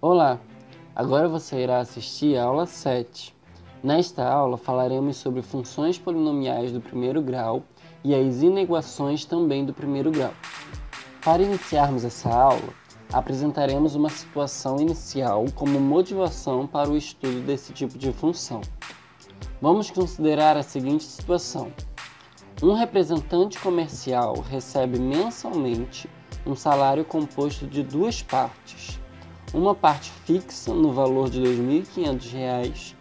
Olá! Agora você irá assistir a aula 7. Nesta aula falaremos sobre funções polinomiais do primeiro grau e as inequações também do primeiro grau. Para iniciarmos essa aula, apresentaremos uma situação inicial como motivação para o estudo desse tipo de função. Vamos considerar a seguinte situação. Um representante comercial recebe mensalmente um salário composto de duas partes. Uma parte fixa no valor de R$ 2.500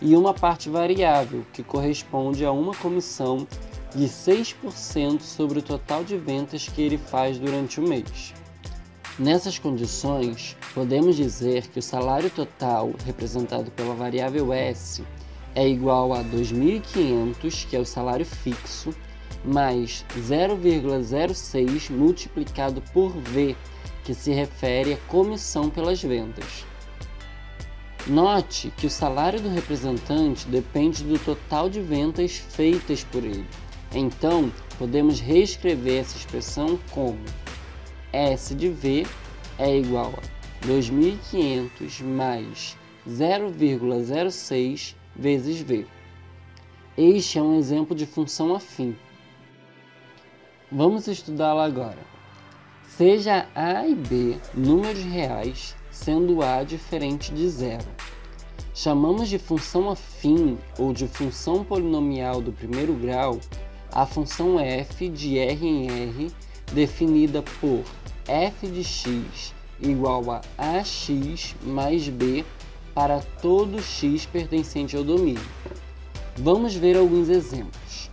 e uma parte variável, que corresponde a uma comissão de 6% sobre o total de vendas que ele faz durante o mês. Nessas condições, podemos dizer que o salário total, representado pela variável S, é igual a 2.500, que é o salário fixo, mais 0,06 multiplicado por V, que se refere à comissão pelas vendas. Note que o salário do representante depende do total de vendas feitas por ele. Então, podemos reescrever essa expressão como S de V é igual a 2.500 mais 0,06 vezes V. Este é um exemplo de função afim. Vamos estudá-la agora. Seja A e B números reais, sendo A diferente de zero. Chamamos de função afim ou de função polinomial do primeiro grau a função f de R em R, definida por f de x igual a ax mais b para todo x pertencente ao domínio. Vamos ver alguns exemplos.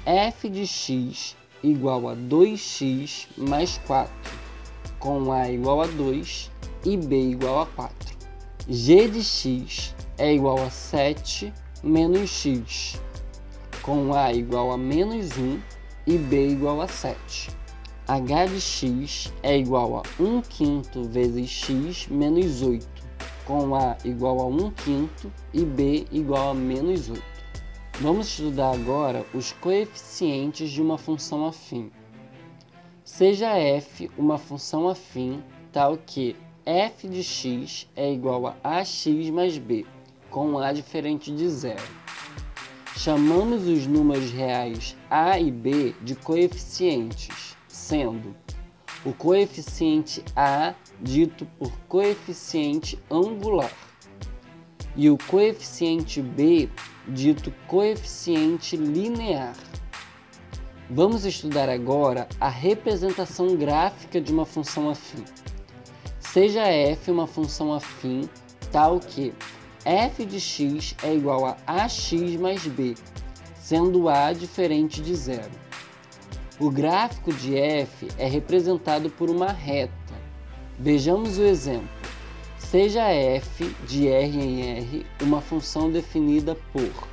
F de x igual a 2x mais 4, com a igual a 2 e b igual a 4. G de x é igual a 7 menos x, com a igual a menos 1 e b igual a 7. H de x é igual a 1/5 vezes x menos 8, com a igual a 1/5 e b igual a menos 8. Vamos estudar agora os coeficientes de uma função afim. Seja f uma função afim tal que f de x é igual a ax mais b, com a diferente de zero. Chamamos os números reais a e b de coeficientes, sendo o coeficiente a dito por coeficiente angular e o coeficiente b dito coeficiente linear. Vamos estudar agora a representação gráfica de uma função afim. Seja f uma função afim tal que f de x é igual a ax mais b, sendo a diferente de zero. O gráfico de f é representado por uma reta. Vejamos o exemplo. Seja f de R em R uma função definida por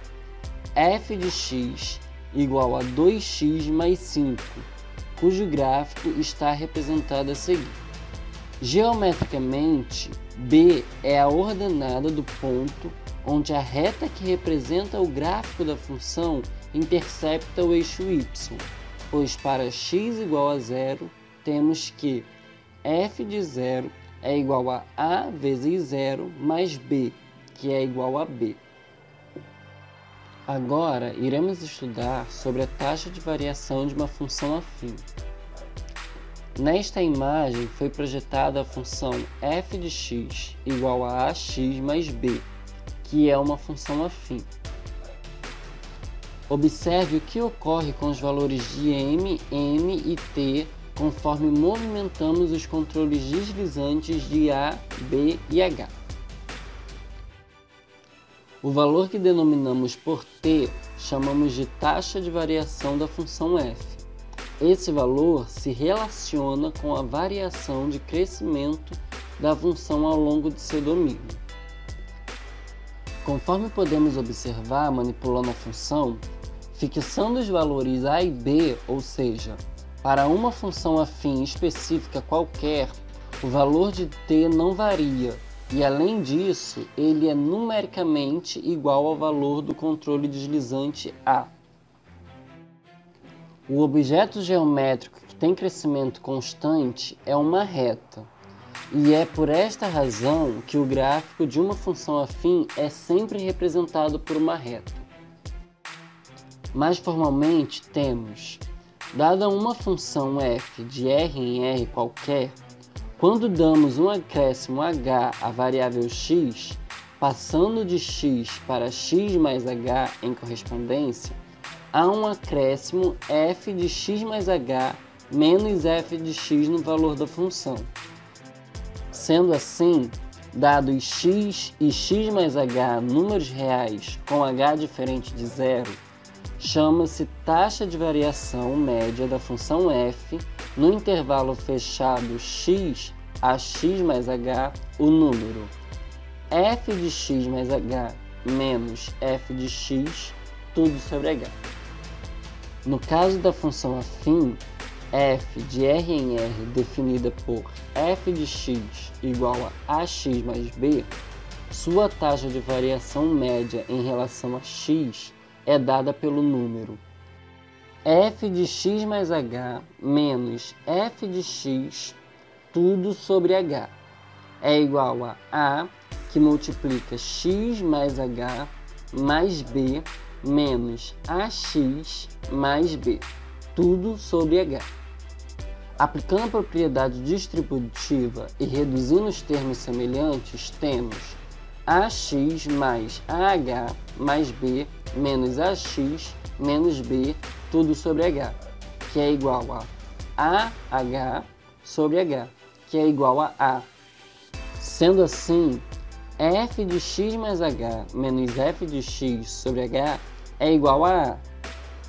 f de x igual a 2x mais 5, cujo gráfico está representado a seguir. Geometricamente, B é a ordenada do ponto onde a reta que representa o gráfico da função intercepta o eixo y, pois para x igual a 0, temos que f de 0 é igual a vezes 0 mais b, que é igual a b. Agora, iremos estudar sobre a taxa de variação de uma função afim. Nesta imagem foi projetada a função f de x igual a ax mais b, que é uma função afim. Observe o que ocorre com os valores de m, n e t conforme movimentamos os controles deslizantes de A, B e H. O valor que denominamos por t chamamos de taxa de variação da função f. Esse valor se relaciona com a variação de crescimento da função ao longo de seu domínio. Conforme podemos observar manipulando a função, fixando os valores a e b, ou seja, para uma função afim específica qualquer, o valor de t não varia e, além disso, ele é numericamente igual ao valor do controle deslizante A. O objeto geométrico que tem crescimento constante é uma reta. E é por esta razão que o gráfico de uma função afim é sempre representado por uma reta. Mais formalmente, temos, dada uma função f de R em R qualquer, quando damos um acréscimo h à variável x, passando de x para x mais h em correspondência, há um acréscimo f de x mais h menos f de x no valor da função. Sendo assim, dados x e x mais h números reais com h diferente de zero, chama-se taxa de variação média da função f no intervalo fechado x a x mais h o número f de x mais h menos f de x, tudo sobre h. No caso da função afim, f de R em R definida por f de x igual a ax mais b, sua taxa de variação média em relação a x é dada pelo número f de x mais h menos f de x, tudo sobre h, é igual a que multiplica x mais h mais b menos ax mais b, tudo sobre h. Aplicando a propriedade distributiva e reduzindo os termos semelhantes, temos ax mais ah mais b menos ax menos b, tudo sobre h, que é igual a ah sobre h, que é igual a a. Sendo assim, f de x mais h menos f de x sobre h é igual a a.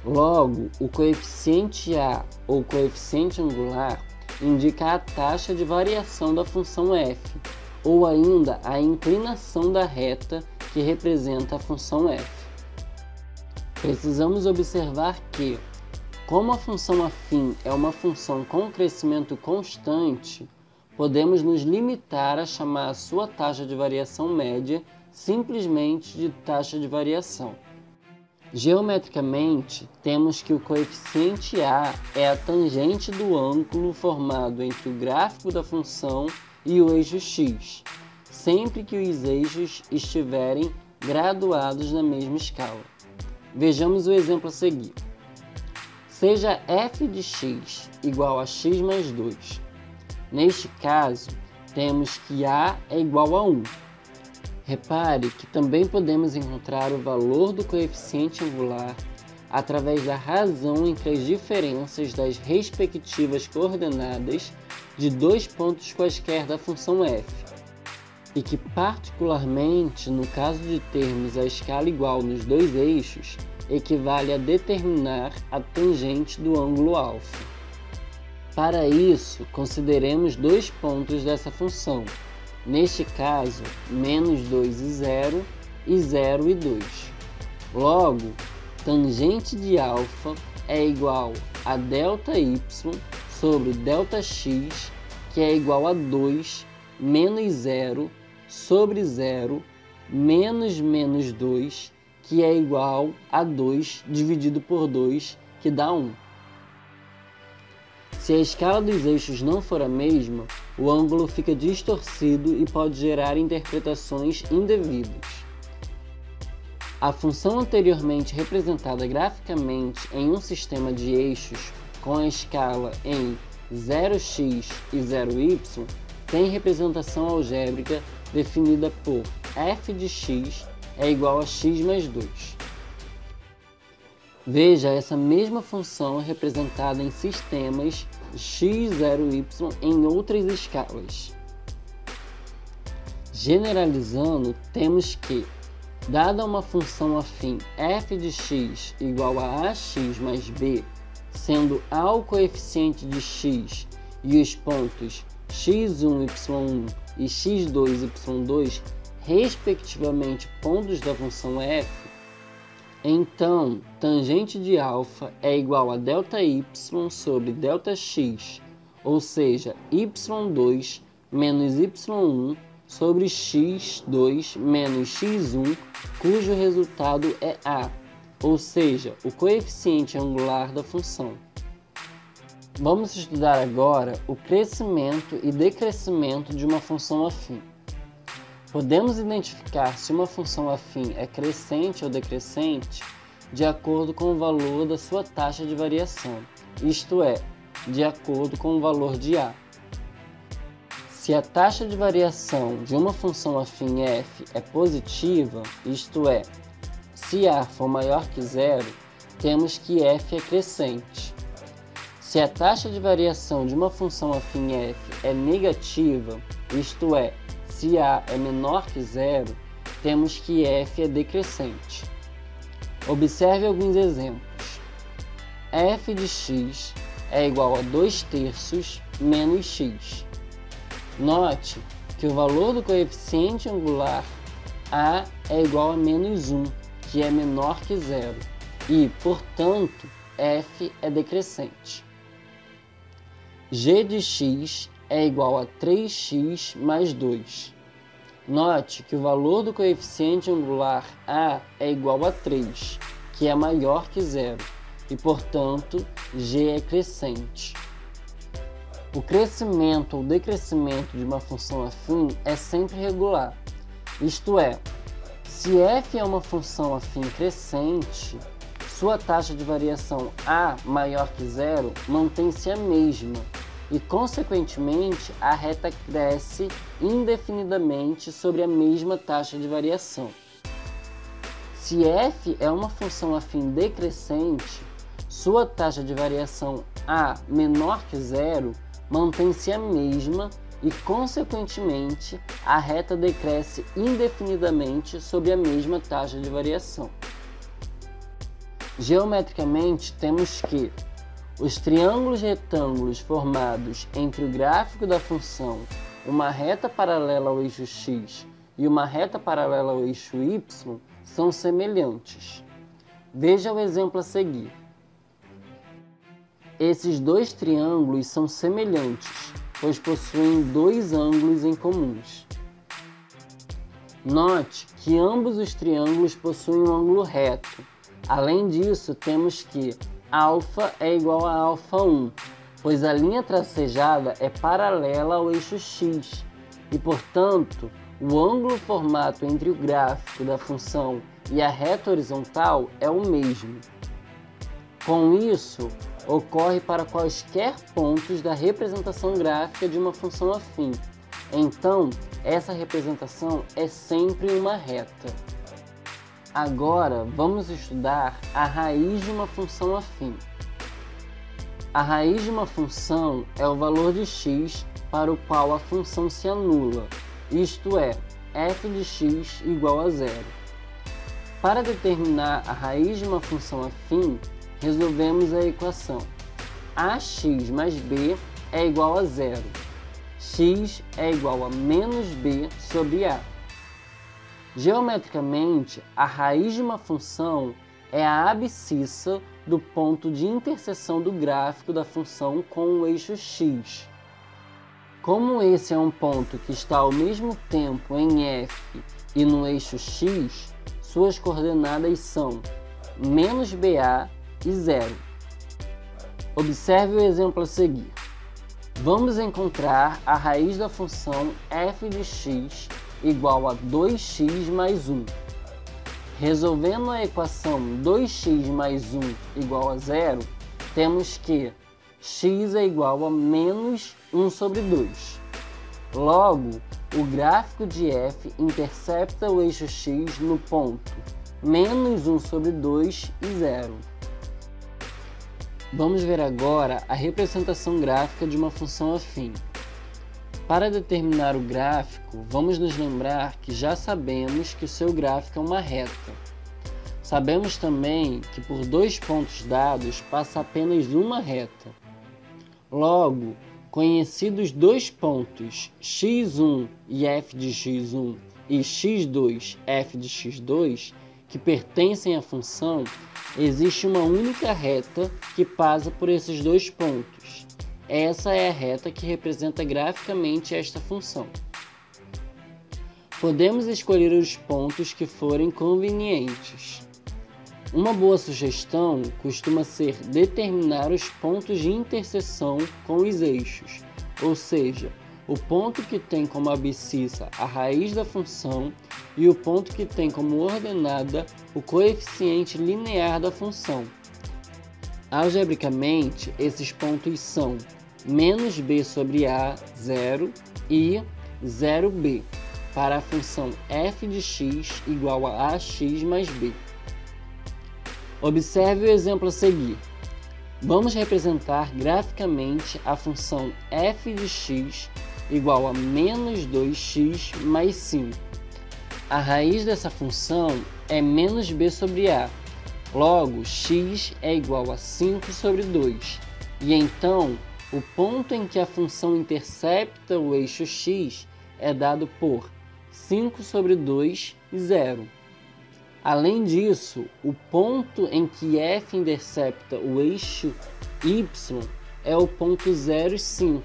Logo, o coeficiente a ou coeficiente angular indica a taxa de variação da função f, ou ainda a inclinação da reta que representa a função f. Precisamos observar que, como a função afim é uma função com crescimento constante, podemos nos limitar a chamar a sua taxa de variação média simplesmente de taxa de variação. Geometricamente, temos que o coeficiente a é a tangente do ângulo formado entre o gráfico da função e o eixo x, sempre que os eixos estiverem graduados na mesma escala. Vejamos o exemplo a seguir. Seja f de x igual a x mais 2. Neste caso, temos que a é igual a 1. Repare que também podemos encontrar o valor do coeficiente angular através da razão entre as diferenças das respectivas coordenadas de dois pontos quaisquer da função f, e que particularmente no caso de termos a escala igual nos dois eixos, equivale a determinar a tangente do ângulo α. Para isso, consideremos dois pontos dessa função. Neste caso, menos 2 e 0 e 0 e 2. Logo, tangente de α é igual a ΔY sobre ΔX, que é igual a 2 menos 0 sobre 0 menos menos 2, que é igual a 2 dividido por 2, que dá 1. Se a escala dos eixos não for a mesma, o ângulo fica distorcido e pode gerar interpretações indevidas. A função anteriormente representada graficamente em um sistema de eixos com a escala em 0x e 0y tem representação algébrica definida por f de x é igual a x mais 2. Veja essa mesma função representada em sistemas x, 0y em outras escalas. Generalizando, temos que, dada uma função afim f de x igual a ax mais b, sendo a o coeficiente de x e os pontos x1, y1 e x2, y2, respectivamente pontos da função f, então, tangente de α é igual a ΔY sobre ΔX, ou seja, y2 menos y1 sobre x2 menos x1, cujo resultado é a, ou seja, o coeficiente angular da função. Vamos estudar agora o crescimento e decrescimento de uma função afim. Podemos identificar se uma função afim é crescente ou decrescente de acordo com o valor da sua taxa de variação, isto é, de acordo com o valor de A. Se a taxa de variação de uma função afim f é positiva, isto é, se A for maior que zero, temos que f é crescente. Se a taxa de variação de uma função afim f é negativa, isto é, se A é menor que zero, temos que f é decrescente. Observe alguns exemplos. F de x é igual a 2/3 menos x. Note que o valor do coeficiente angular A é igual a menos 1, que é menor que zero, e, portanto, f é decrescente. G de x é igual a 3x mais 2. Note que o valor do coeficiente angular A é igual a 3, que é maior que zero, e, portanto, G é crescente. O crescimento ou decrescimento de uma função afim é sempre regular, isto é, se f é uma função afim crescente, sua taxa de variação A maior que zero mantém-se a mesma e, consequentemente, a reta cresce indefinidamente sobre a mesma taxa de variação. Se f é uma função afim decrescente, sua taxa de variação A menor que zero mantém-se a mesma e, consequentemente, a reta decresce indefinidamente sobre a mesma taxa de variação. Geometricamente, temos que os triângulos retângulos formados entre o gráfico da função, uma reta paralela ao eixo x e uma reta paralela ao eixo y, são semelhantes. Veja o exemplo a seguir. Esses dois triângulos são semelhantes, pois possuem dois ângulos em comuns. Note que ambos os triângulos possuem um ângulo reto. Além disso, temos que α é igual a α1, pois a linha tracejada é paralela ao eixo x e, portanto, o ângulo formado entre o gráfico da função e a reta horizontal é o mesmo. Com isso, ocorre para quaisquer pontos da representação gráfica de uma função afim. Então, essa representação é sempre uma reta. Agora, vamos estudar a raiz de uma função afim. A raiz de uma função é o valor de x para o qual a função se anula, isto é, f de x igual a zero. Para determinar a raiz de uma função afim, resolvemos a equação ax mais b é igual a zero. X é igual a menos b sobre a. Geometricamente, a raiz de uma função é a abscissa do ponto de interseção do gráfico da função com o eixo x. Como esse é um ponto que está ao mesmo tempo em f e no eixo x, suas coordenadas são menos ba e zero. Observe o exemplo a seguir. Vamos encontrar a raiz da função f de x igual a 2x mais 1. Resolvendo a equação 2x mais 1 igual a zero, temos que x é igual a menos 1 sobre 2. Logo, o gráfico de f intercepta o eixo x no ponto menos 1 sobre 2 e 0. Vamos ver agora a representação gráfica de uma função afim. Para determinar o gráfico, vamos nos lembrar que já sabemos que o seu gráfico é uma reta. Sabemos também que por dois pontos dados passa apenas uma reta. Logo, conhecidos dois pontos x1 e f de x1 e x2, f de x2, que pertencem à função, existe uma única reta que passa por esses dois pontos. Essa é a reta que representa graficamente esta função. Podemos escolher os pontos que forem convenientes. Uma boa sugestão costuma ser determinar os pontos de interseção com os eixos, ou seja, o ponto que tem como abscissa a raiz da função e o ponto que tem como ordenada o coeficiente linear da função. Algebricamente, esses pontos são menos b sobre a, 0, e 0b, para a função f de x igual a ax mais b. Observe o exemplo a seguir. Vamos representar graficamente a função f de x igual a menos 2x mais 5. A raiz dessa função é menos b sobre a. Logo, x é igual a 5 sobre 2. E então, o ponto em que a função intercepta o eixo x é dado por 5 sobre 2, 0. Além disso, o ponto em que f intercepta o eixo y é o ponto 0, 5,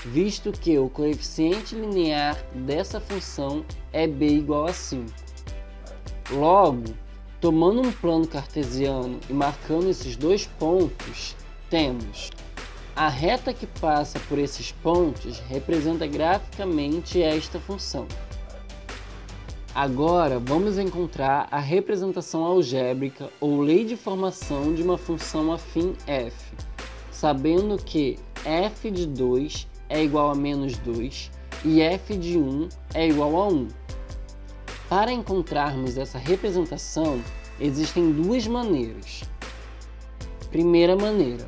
visto que o coeficiente linear dessa função é b igual a 5. Logo, tomando um plano cartesiano e marcando esses dois pontos, temos a reta que passa por esses pontos representa graficamente esta função. Agora, vamos encontrar a representação algébrica ou lei de formação de uma função afim f, sabendo que f de 2 é igual a menos 2 e f de 1 é igual a 1. Para encontrarmos essa representação, existem duas maneiras. Primeira maneira.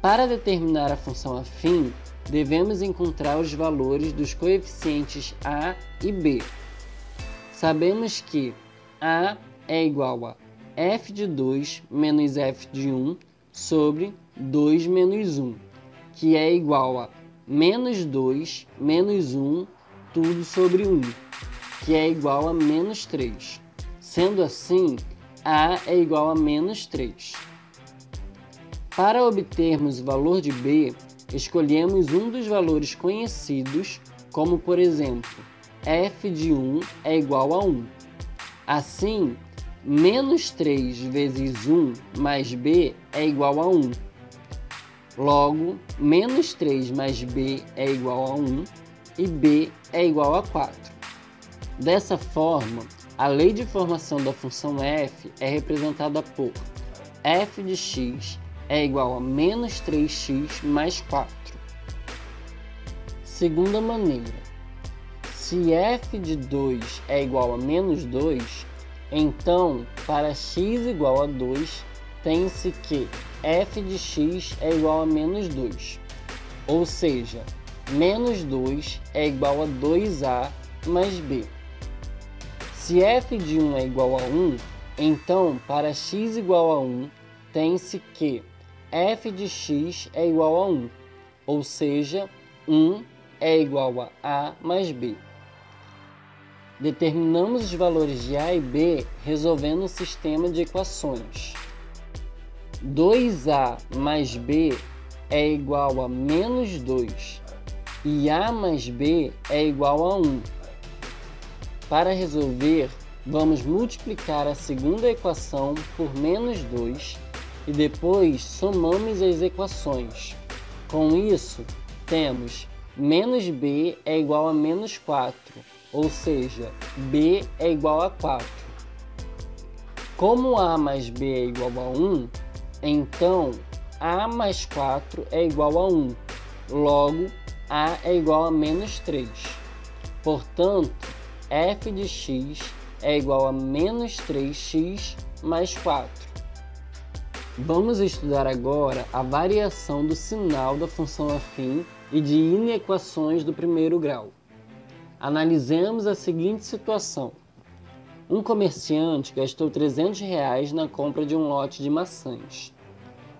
Para determinar a função afim, devemos encontrar os valores dos coeficientes a e b. Sabemos que a é igual a f de 2 menos f de 1 sobre 2 menos 1, que é igual a menos 2 menos 1 tudo sobre 1, que é igual a menos 3. Sendo assim, a é igual a menos 3. Para obtermos o valor de b, escolhemos um dos valores conhecidos, como por exemplo, f de 1 é igual a 1. Assim, menos 3 vezes 1 mais b é igual a 1. Logo, menos 3 mais b é igual a 1 e b é igual a 4. Dessa forma, a lei de formação da função f é representada por f de x é igual a menos 3x mais 4. Segunda maneira. Se f de 2 é igual a menos 2, então, para x igual a 2, tem-se que f de x é igual a menos 2. Ou seja, menos 2 é igual a 2a mais b. Se f de 1 é igual a 1, então, para x igual a 1, tem-se que f de x é igual a 1. Ou seja, 1 é igual a mais b. Determinamos os valores de a e b resolvendo o sistema de equações. 2a mais b é igual a menos 2 e a mais b é igual a 1. Para resolver, vamos multiplicar a segunda equação por menos 2 e depois somamos as equações. Com isso, temos menos b é igual a menos 4. Ou seja, b é igual a 4. Como a mais b é igual a 1, então a mais 4 é igual a 1. Logo, a é igual a menos 3. Portanto, f de x é igual a menos 3x mais 4. Vamos estudar agora a variação do sinal da função afim e de inequações do primeiro grau. Analisemos a seguinte situação. Um comerciante gastou R$300 na compra de um lote de maçãs.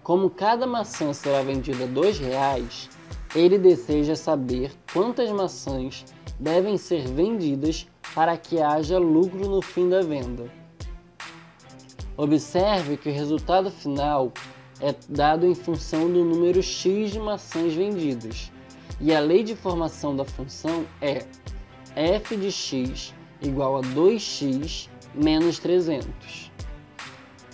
Como cada maçã será vendida R$2, ele deseja saber quantas maçãs devem ser vendidas para que haja lucro no fim da venda. Observe que o resultado final é dado em função do número x de maçãs vendidas, e a lei de formação da função é f de x igual a 2x menos 300.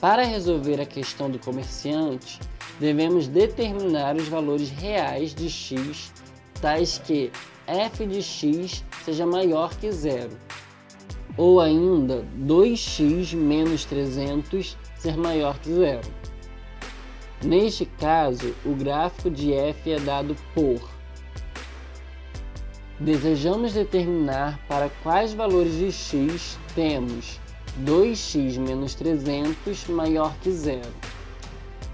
Para resolver a questão do comerciante, devemos determinar os valores reais de x, tais que f de x seja maior que zero, ou ainda 2x menos 300 ser maior que zero. Neste caso, o gráfico de f é dado por. Desejamos determinar para quais valores de x temos 2x menos 300 maior que zero.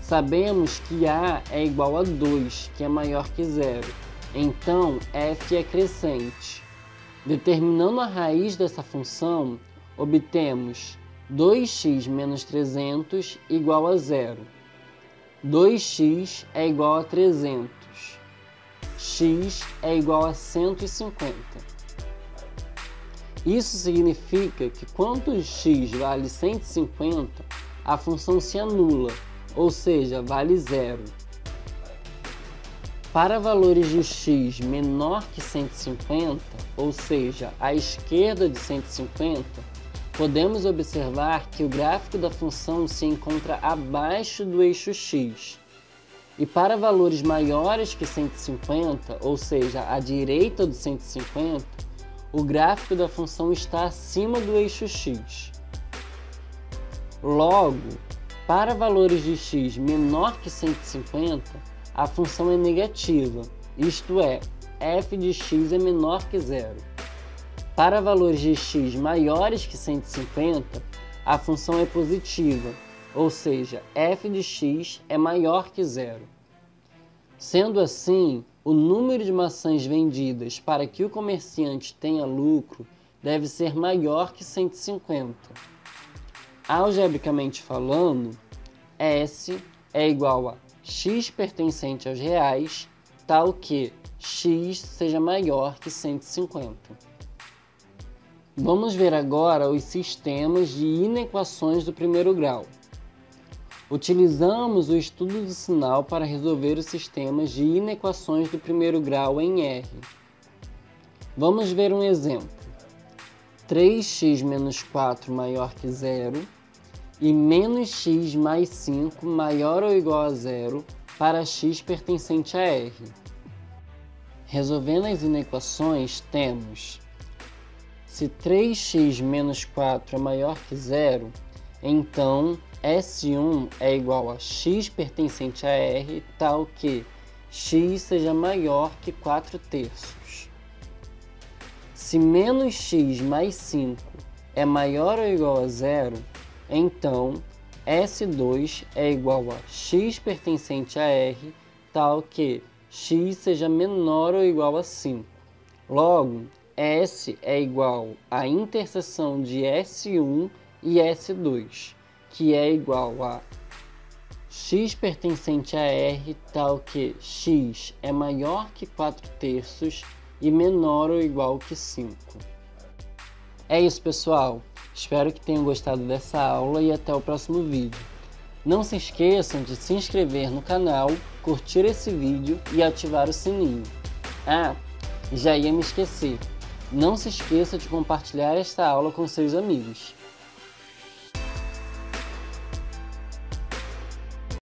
Sabemos que a é igual a 2, que é maior que zero. Então, f é crescente. Determinando a raiz dessa função, obtemos 2x menos 300 igual a zero. 2x é igual a 300. X é igual a 150. Isso significa que quando x vale 150, a função se anula, ou seja, vale zero. Para valores de x menor que 150, ou seja, à esquerda de 150, podemos observar que o gráfico da função se encontra abaixo do eixo x. E para valores maiores que 150, ou seja, à direita do 150, o gráfico da função está acima do eixo x. Logo, para valores de x menor que 150, a função é negativa, isto é, f de x é menor que zero. Para valores de x maiores que 150, a função é positiva, ou seja, f de x é maior que zero. Sendo assim, o número de maçãs vendidas para que o comerciante tenha lucro deve ser maior que 150. Algebricamente falando, S é igual a x pertencente aos reais, tal que x seja maior que 150. Vamos ver agora os sistemas de inequações do primeiro grau. Utilizamos o estudo do sinal para resolver os sistemas de inequações do primeiro grau em R. Vamos ver um exemplo. 3x menos 4 maior que zero e menos x mais 5 maior ou igual a zero para x pertencente a R. Resolvendo as inequações, temos: se 3x menos 4 é maior que zero, então S1 é igual a x pertencente a R, tal que x seja maior que 4/3. Se menos x mais 5 é maior ou igual a zero, então S2 é igual a x pertencente a R, tal que x seja menor ou igual a 5. Logo, S é igual à interseção de S1 e S2, que é igual a x pertencente a R, tal que x é maior que 4/3 e menor ou igual que 5. É isso, pessoal. Espero que tenham gostado dessa aula e até o próximo vídeo. Não se esqueçam de se inscrever no canal, curtir esse vídeo e ativar o sininho. Ah, já ia me esquecer. Não se esqueça de compartilhar esta aula com seus amigos.